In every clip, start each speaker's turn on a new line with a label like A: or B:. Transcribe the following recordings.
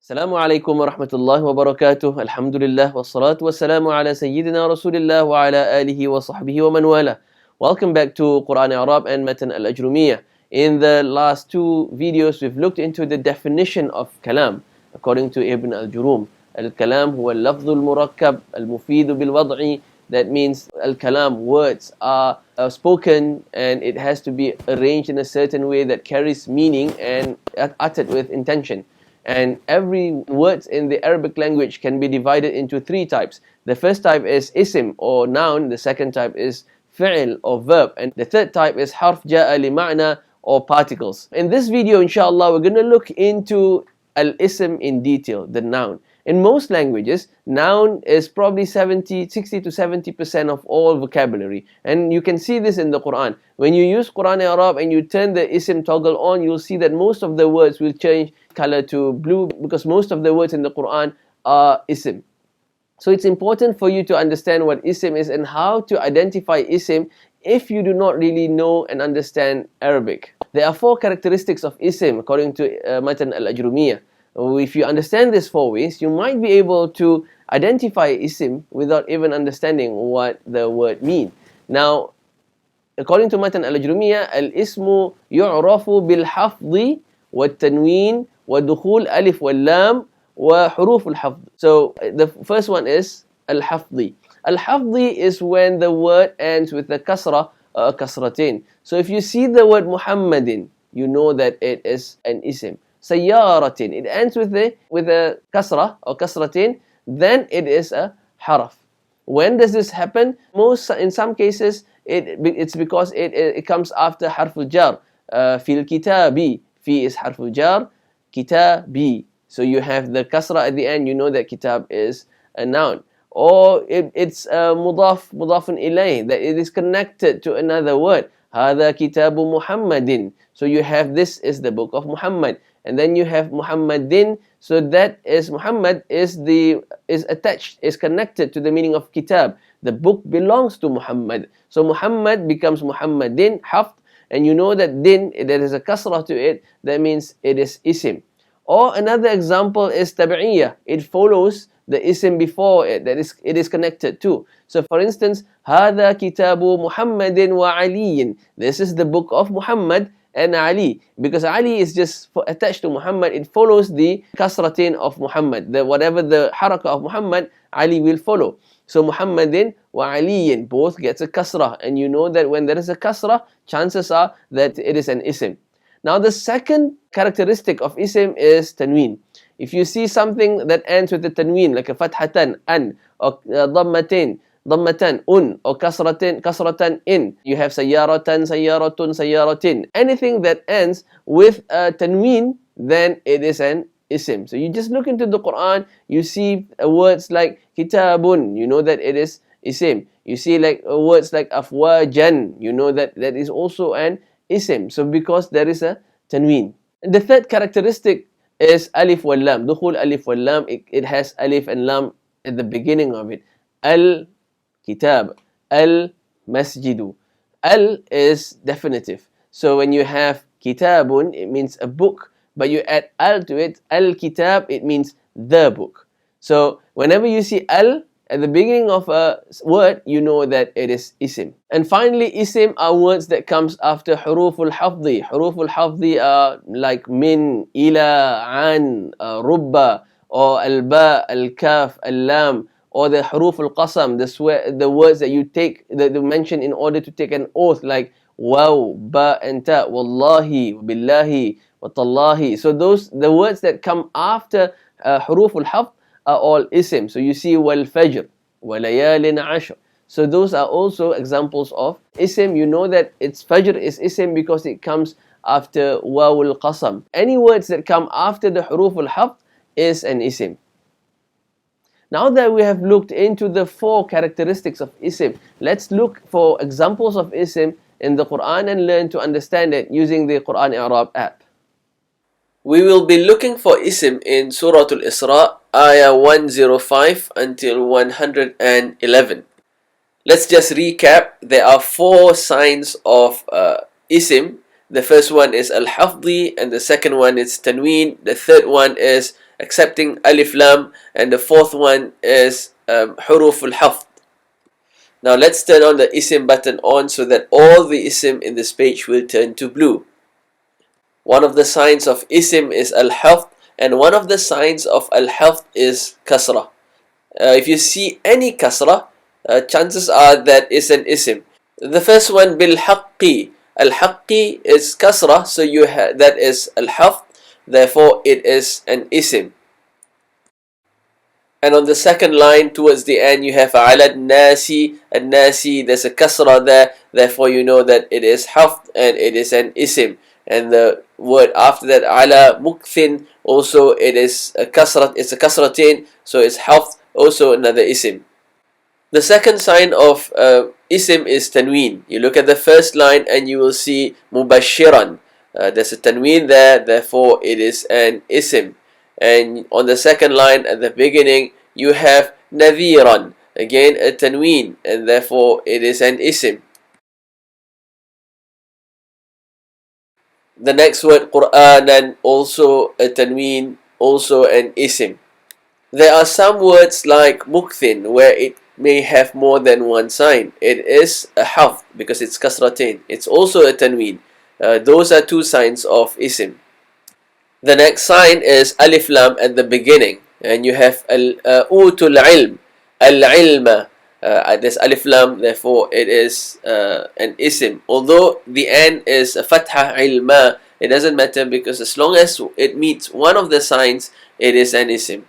A: السلام عليكم ورحمة الله وبركاته. الحمد لله والصلاة والسلام على سيدنا رسول الله وعلى آله وصحبه ومن والاه. Welcome back to QuranIrab Matn al-Ajrumiyyah. In the last two videos, we've looked into the definition of kalam according to Ibn al-Jurum. Al-kalam huwa al-lafdhu al-murakkab al-mufidu bil-wad'i. That means al-kalam, words are spoken and it has to be arranged in a certain way that carries meaning and uttered with intention. And every word in the Arabic language can be divided into three types. The first type is isim or noun, the second type is fi'l or verb, and the third type is harf ja'a li ma'na or particles. In this video, inshallah, we're going to look into al-Ism in detail, the noun. In most languages, noun is probably 60 to 70% of all vocabulary. And you can see this in the Quran. When you use QuranIrab and you turn the isim toggle on, you'll see that most of the words will change color to blue because most of the words in the Quran are isim. So it's important for you to understand what isim is and how to identify isim if you do not really know and understand Arabic. There are four characteristics of isim according to Matn al-Ajrumiyyah. If you understand these four ways, you might be able to identify isim without even understanding what the word means. Now, according to Matn al-Ajrumiyyah, al-ismu yu'rafu bil-hafdhi wa-tanween wa-dukhul alif wal-lam wa-huruf al-hafd. So, the first one is al-hafdhi. Al-hafdhi is when the word ends with a kasra or a kasratain. So, if you see the word Muhammadin, you know that it is an isim. Sayyaratin, it ends with a kasra or kasratin, then it is a haraf. When does this happen? In some cases, it's because it comes after harful jar. Fil kitabi, fi is harful jar, kitabi. So you have the kasra at the end, you know that kitab is a noun. Or it's mudafun ilayh, that it is connected to another word. Hada kitabu Muhammadin. So you have this is the book of Muhammad. And then you have Muhammadin, so that is Muhammad is attached, is connected to the meaning of kitab. The book belongs to Muhammad. So Muhammad becomes Muhammadin, haft, and you know that din, there is a kasrah to it, that means it is isim. Or another example is tabi'iyah. It follows the isim before it, that is, it is connected to. So for instance, هذا كتاب محمد وعلي. This is the book of Muhammad and Ali, because Ali is just attached to Muhammad, it follows the kasratin of Muhammad. Whatever the harakah of Muhammad, Ali will follow. So Muhammadin wa Aliyin, both gets a kasrah, and you know that when there is a kasrah, chances are that it is an isim. Now the second characteristic of isim is tanween. If you see something that ends with a tanween, like a fathatan, an, or dhammatan, un, or kasratan, in. You have sayyaratan, sayyaratun, sayyaratin. Anything that ends with a tanween, then it is an isim. So you just look into the Quran, you see words like kitabun, you know that it is isim. You see like words like afwajan, you know that that is also an isim. So because there is a tanween. The third characteristic is alif wal lam. Dukhul alif wal lam, it has alif and lam at the beginning of it. Al-kitab, al-masjidu. Al is definitive. So when you have kitabun, it means a book, but you add al to it, al-kitab, it means the book. So whenever you see al at the beginning of a word, you know that it is isim. And finally, isim are words that comes after huruful hafdhi. Huruful hafdhi are like min, ila, an, rubba, or al-ba, al-kaf, al-lam, or the huruf al-qasam, the words that you take, that you mention in order to take an oath, like waw, ba, and ta, wallahi, billahi, wa tallahi. So the words that come after huruf al-hafd are all isim. So you see wal fajr, wa layalin ashr. So those are also examples of isim. You know that it's fajr is isim because it comes after waw al-qasam. Any words that come after the huruf al-hafd is an isim. Now that we have looked into the four characteristics of isim, let's look for examples of isim in the Quran and learn to understand it using the QuranIrab app. We will be looking for isim in Surah Al-Isra, ayah 105 until 111. Let's just recap. There are four signs of isim. The first one is al-hafdhi, and the second one is tanween. The third one is accepting alif lam, and the fourth one is huruf al-hafd. Now let's turn on the isim button on so that all the isim in this page will turn to blue. One of the signs of isim is al-hafd, and one of the signs of al-hafd is kasrah. If you see any kasrah, chances are that is an isim. The first one, bil-haqqi. Al-haqqi is kasrah, so that is al-hafd, therefore it is an isim. And on the second line towards the end, you have ala nasi. Al-nasi, there's a kasrah there, therefore you know that it is hafd and it is an isim. And the word after that, ala mukthin, also it is a kasrat, it's a kasratain, so it's hafd, also another isim. The second sign of isim is tanween. You look at the first line and you will see mubashiran. There's a tanween there, therefore it is an isim. And on the second line at the beginning, you have nadhiran, again a tanween, and therefore it is an isim. The next word, Qur'anan, also a tanween, also an isim. There are some words like mukthin where it may have more than one sign. It is a hafd because it's kasratain. It's also a tanween. Those are two signs of isim. The next sign is alif lam at the beginning, and you have utul ilm, al-ilma. There's alif lam, therefore it is an isim. Although the end is a fatha ilma, it doesn't matter because as long as it meets one of the signs, it is an isim.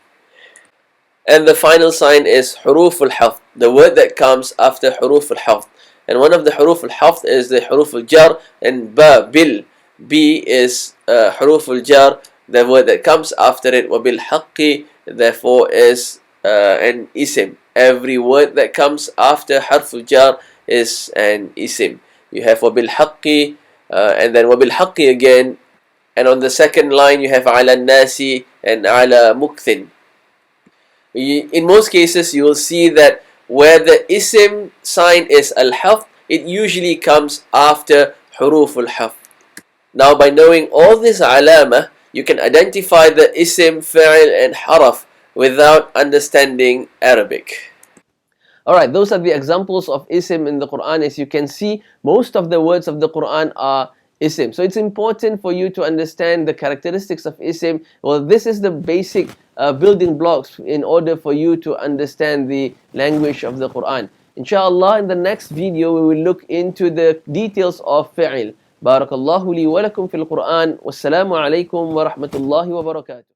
A: And the final sign is huruf al-hafd, the word that comes after huruf al-hafd. And one of the huruf al-hafd is the huruf al-jar, and bil. B is huruf al-jar, the word that comes after it, wa bil haqqi, therefore is an isim. Every word that comes after harf al-jar is an isim. You have wa bil haqqi, and then wa bil haqqi again, and on the second line you have ala nasi and ala mukthin. In most cases, you will see that where the isim sign is al-hafd, it usually comes after huruf al-hafd. Now, by knowing all this alama, you can identify the isim, fa'il, and haraf without understanding Arabic. Alright, those are the examples of isim in the Quran. As you can see, most of the words of the Quran are isim. So it's important for you to understand the characteristics of isim. Well, this is the basic building blocks in order for you to understand the language of the Quran. Inshallah, in the next video, we will look into the details of fi'il. Barakallahu li wa lakum fil Quran. Wassalamu alaikum wa rahmatullahi wa barakatuh.